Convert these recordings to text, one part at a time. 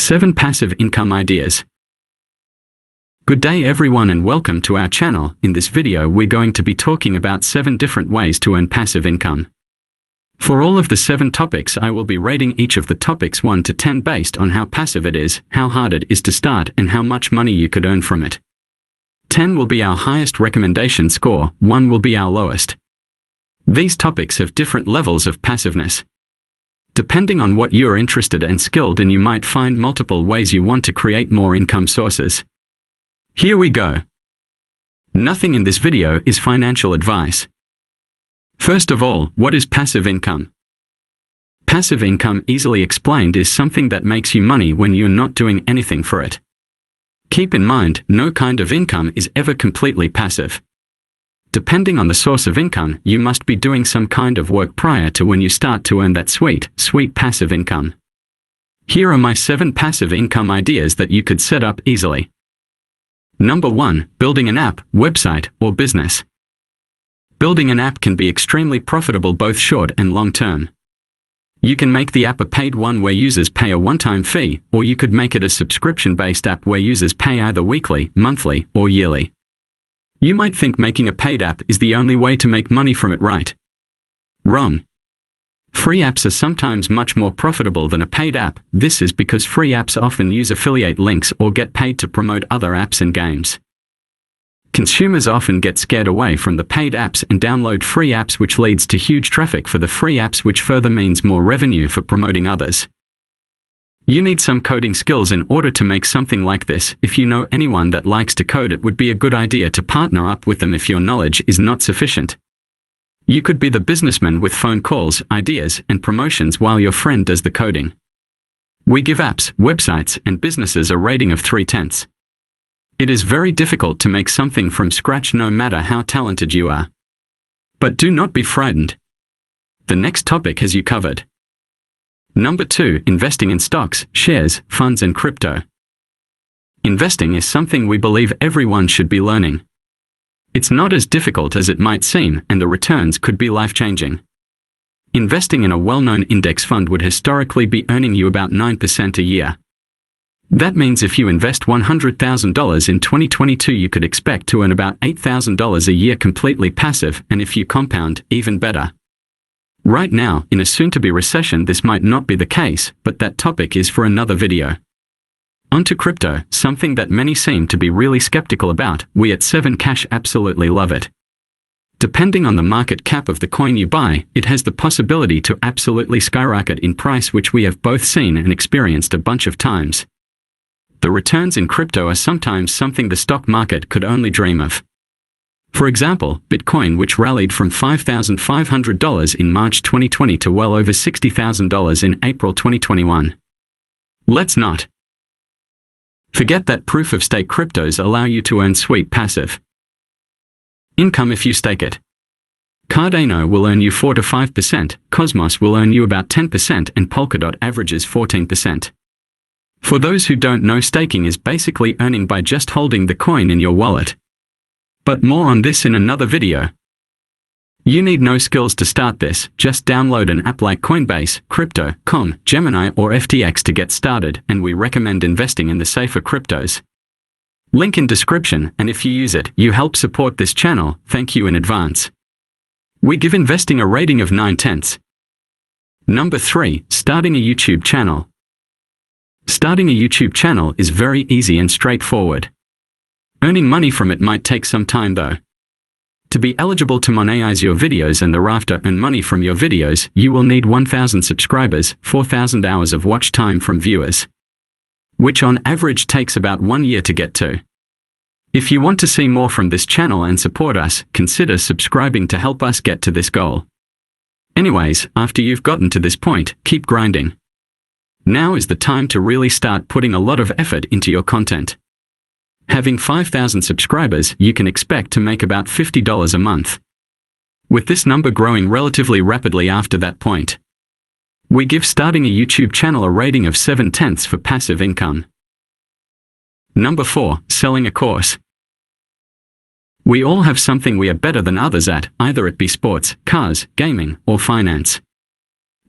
7 Passive Income Ideas. Good day everyone and welcome to our channel. In this video we're going to be talking about 7 different ways to earn passive income. For all of the 7 topics I will be rating each of the topics 1 to 10 based on how passive it is, how hard it is to start, and how much money you could earn from it. 10 will be our highest recommendation score, 1 will be our lowest. These topics have different levels of passiveness. Depending on what you're interested and skilled in, you might find multiple ways you want to create more income sources. Here we go. Nothing in this video is financial advice. First of all, what is passive income? Passive income, easily explained, is something that makes you money when you're not doing anything for it. Keep in mind, no kind of income is ever completely passive. Depending on the source of income, you must be doing some kind of work prior to when you start to earn that sweet passive income. Here are my 7 passive income ideas that you could set up easily. Number 1, building an app, website, or business. Building an app can be extremely profitable both short and long term. You can make the app a paid one where users pay a one-time fee, or you could make it a subscription-based app where users pay either weekly, monthly, or yearly. You might think making a paid app is the only way to make money from it, right? Wrong. Free apps are sometimes much more profitable than a paid app. This is because free apps often use affiliate links or get paid to promote other apps and games. Consumers often get scared away from the paid apps and download free apps, which leads to huge traffic for the free apps, which further means more revenue for promoting others. You need some coding skills in order to make something like this. If you know anyone that likes to code, it would be a good idea to partner up with them if your knowledge is not sufficient. You could be the businessman with phone calls, ideas, and promotions while your friend does the coding. We give apps, websites, and businesses a rating of 3/10. It is very difficult to make something from scratch no matter how talented you are. But do not be frightened. The next topic has you covered. Number 2, investing in stocks, shares, funds, and crypto. Investing is something we believe everyone should be learning. It's not as difficult as it might seem, and the returns could be life-changing. Investing in a well-known index fund would historically be earning you about 9% a year. That means if you invest $100,000 in 2022, you could expect to earn about $8,000 a year completely passive, and if you compound, even better. Right now, in a soon-to-be recession, this might not be the case, but that topic is for another video. Onto crypto, something that many seem to be really skeptical about. We at 7 Cash absolutely love it. Depending on the market cap of the coin you buy, it has the possibility to absolutely skyrocket in price, which we have both seen and experienced a bunch of times. The returns in crypto are sometimes something the stock market could only dream of. For example, Bitcoin, which rallied from $5,500 in March 2020 to well over $60,000 in April 2021. Let's not forget that proof-of-stake cryptos allow you to earn sweet passive income if you stake it. Cardano will earn you 4 to 5%, Cosmos will earn you about 10%, and Polkadot averages 14%. For those who don't know, staking is basically earning by just holding the coin in your wallet. But more on this in another video. You need no skills to start this, just download an app like Coinbase, Crypto.com, Gemini, or FTX to get started, and we recommend investing in the safer cryptos. Link in description, and if you use it, you help support this channel. Thank you in advance. We give investing a rating of 9/10. Number 3, starting a YouTube channel. Starting a YouTube channel is very easy and straightforward. Earning money from it might take some time though. To be eligible to monetize your videos and thereafter earn money from your videos, you will need 1,000 subscribers, 4,000 hours of watch time from viewers, which on average takes about 1 year to get to. If you want to see more from this channel and support us, consider subscribing to help us get to this goal. Anyways, after you've gotten to this point, keep grinding. Now is the time to really start putting a lot of effort into your content. Having 5,000 subscribers, you can expect to make about $50 a month, with this number growing relatively rapidly after that point. We give starting a YouTube channel a rating of 7/10 for passive income. Number 4, selling a course. We all have something we are better than others at, either it be sports, cars, gaming, or finance.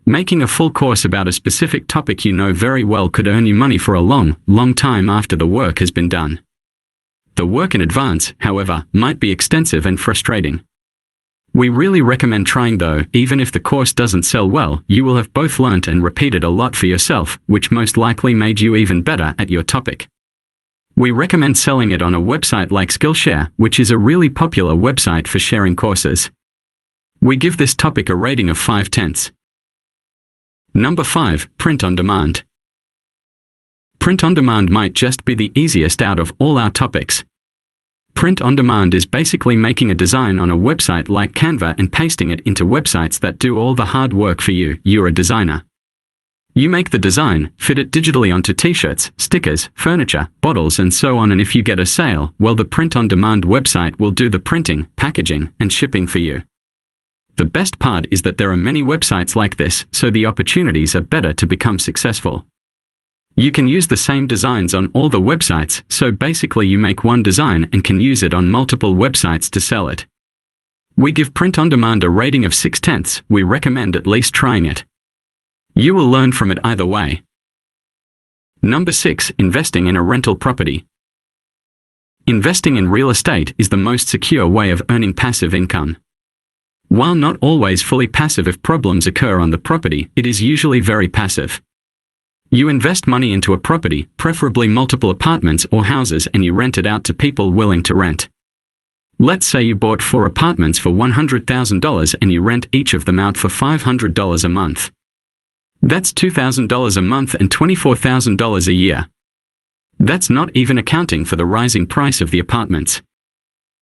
Making a full course about a specific topic you know very well could earn you money for a long, long time after the work has been done. The work in advance, however, might be extensive and frustrating. We really recommend trying though. Even if the course doesn't sell well, you will have both learnt and repeated a lot for yourself, which most likely made you even better at your topic. We recommend selling it on a website like Skillshare, which is a really popular website for sharing courses. We give this topic a rating of 5/10. Number 5, print on demand. Print on demand might just be the easiest out of all our topics. Print on demand is basically making a design on a website like Canva and pasting it into websites that do all the hard work for you. You're a designer. You make the design, fit it digitally onto t-shirts, stickers, furniture, bottles and so on, and if you get a sale, well, the print on demand website will do the printing, packaging, and shipping for you. The best part is that there are many websites like this, so the opportunities are better to become successful. You can use the same designs on all the websites, so basically you make one design and can use it on multiple websites to sell it. We give print on demand a rating of 6/10. We recommend at least trying it. You will learn from it either way. Number 6, investing in a rental property. Investing in real estate is the most secure way of earning passive income. While not always fully passive, if problems occur on the property, it is usually very passive. You invest money into a property, preferably multiple apartments or houses, and you rent it out to people willing to rent. Let's say you bought 4 apartments for $100,000 and you rent each of them out for $500 a month. That's $2,000 a month and $24,000 a year. That's not even accounting for the rising price of the apartments.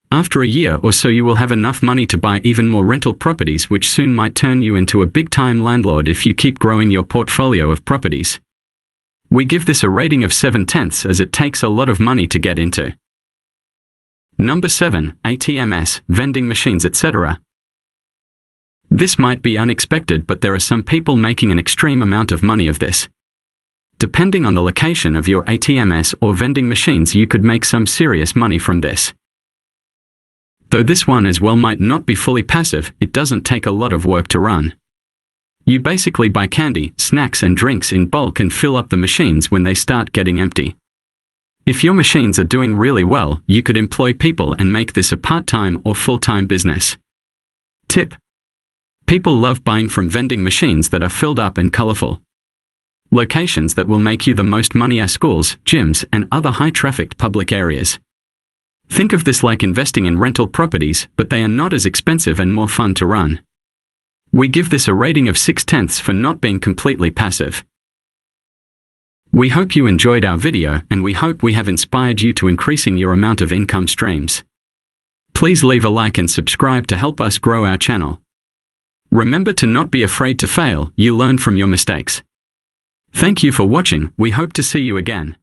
After a year or so you will have enough money to buy even more rental properties, which soon might turn you into a big-time landlord if you keep growing your portfolio of properties. We give this a rating of 7/10 as it takes a lot of money to get into. Number 7, ATMs, vending machines, etc. This might be unexpected, but there are some people making an extreme amount of money of this. Depending on the location of your ATMs or vending machines, you could make some serious money from this. Though this one as well might not be fully passive, it doesn't take a lot of work to run. You basically buy candy, snacks and drinks in bulk and fill up the machines when they start getting empty. If your machines are doing really well, you could employ people and make this a part-time or full-time business. Tip: people love buying from vending machines that are filled up and colorful. Locations that will make you the most money are schools, gyms, and other high-trafficked public areas. Think of this like investing in rental properties, but they are not as expensive and more fun to run. We give this a rating of 6/10 for not being completely passive. We hope you enjoyed our video, and we hope we have inspired you to increasing your amount of income streams. Please leave a like and subscribe to help us grow our channel. Remember to not be afraid to fail, you learn from your mistakes. Thank you for watching, we hope to see you again.